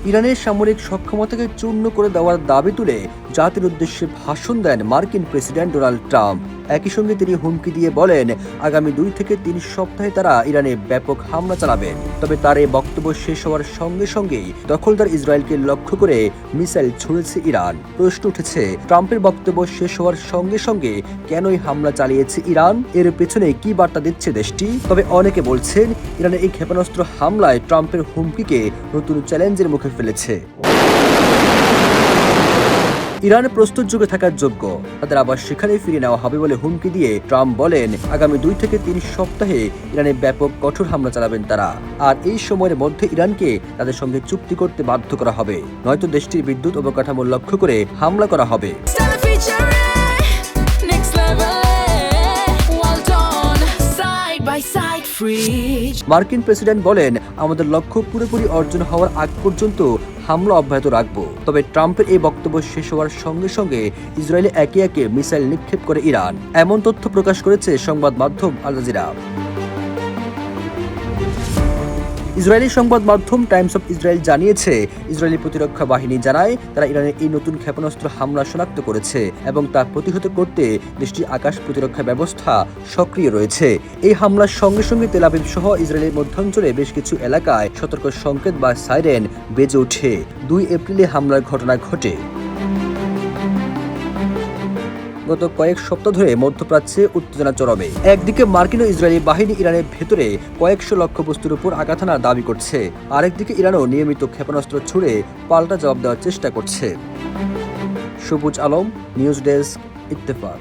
ইরানের সামরিক সক্ষমতাকে চূর্ণ করে দেওয়ার দাবি তুলে জাতির উদ্দেশ্যে ভাষণ দেন মার্কিন প্রেসিডেন্ট ডোনাল্ড ট্রাম্প। একই সঙ্গে তিনি হুমকি দিয়ে বলেন, আগামী 2 থেকে 3 সপ্তাহে তারা ইরানে ব্যাপক হামলা চালাবেন। তবে তার এই বক্তব্য শেষ হওয়ার সঙ্গে সঙ্গেই দখলদার ইসরায়েলকে লক্ষ্য করে মিসাইল ছুড়েছে ইরান। প্রশ্ন উঠেছে, ট্রাম্পের বক্তব্য শেষ হওয়ার সঙ্গে সঙ্গে কেনই হামলা চালিয়েছে ইরান? এর পেছনে কি বার্তা দিচ্ছে দেশটি? তবে অনেকে বলছেন, ইরানের এই ক্ষেপণাস্ত্র হামলায় ট্রাম্পের হুমকিকে নতুন চ্যালেঞ্জের মুখে ফেলেছে। ইরান প্রস্তুত যুগে থাকার যোগ্য, তাদের আবার সেখানে ফিরে নেওয়া হবে বলে হুমকি দিয়ে ট্রাম্প বলেন, আগামী 2 থেকে 3 সপ্তাহে ইরানে ব্যাপক কঠোর হামলা চালাবেন তারা। আর এই সময়ের মধ্যে ইরানকে তাদের সঙ্গে চুক্তি করতে বাধ্য করা হবে, নয়তো দেশটির বিদ্যুৎ অবকাঠামো লক্ষ্য করে হামলা করা হবে। মার্কিন প্রেসিডেন্ট বলেন, আমাদের লক্ষ্য পুরোপুরি অর্জন হওয়ার আগ পর্যন্ত হামলা অব্যাহত রাখব। তবে ট্রাম্পের এই বক্তব্য শেষ হওয়ার সঙ্গে সঙ্গে ইসরায়েলে একে একে মিসাইল নিক্ষেপ করে ইরান। এমন তথ্য প্রকাশ করেছে সংবাদ মাধ্যম আল জাজিরা। ইসরায়েলি সংবাদ মাধ্যম টাইমস অফ ইসরায়েল জানিয়েছে, ইসরায়েলি প্রতিরক্ষা বাহিনী জানায় তারা ইরানের এই নতুন ক্ষেপণাস্ত্র হামলা শনাক্ত করেছে এবং তা প্রতিহত করতে দেশটির আকাশ প্রতিরক্ষা ব্যবস্থা সক্রিয় রয়েছে। এই হামলার সঙ্গে সঙ্গে তেল আবিব সহ ইসরায়েলের মধ্যাঞ্চলে বেশ কিছু এলাকায় সতর্ক সংকেত বা সাইরেন বেজে ওঠে। 2 এপ্রিলে হামলার ঘটনা ঘটে। গত কয়েক সপ্তাহ ধরে মধ্যপ্রাচ্যে উত্তেজনা চরমে। একদিকে মার্কিন ও ইসরায়েলি বাহিনী ইরানের ভেতরে কয়েকশো লক্ষ্যবস্তুর উপর আঘাত হানার দাবি করছে, আরেকদিকে ইরানও নিয়মিত ক্ষেপণাস্ত্র ছুড়ে পাল্টা জবাব দেওয়ার চেষ্টা করছে। সবুজ আলম, নিউজ ডেস্ক, ইত্তেফাক।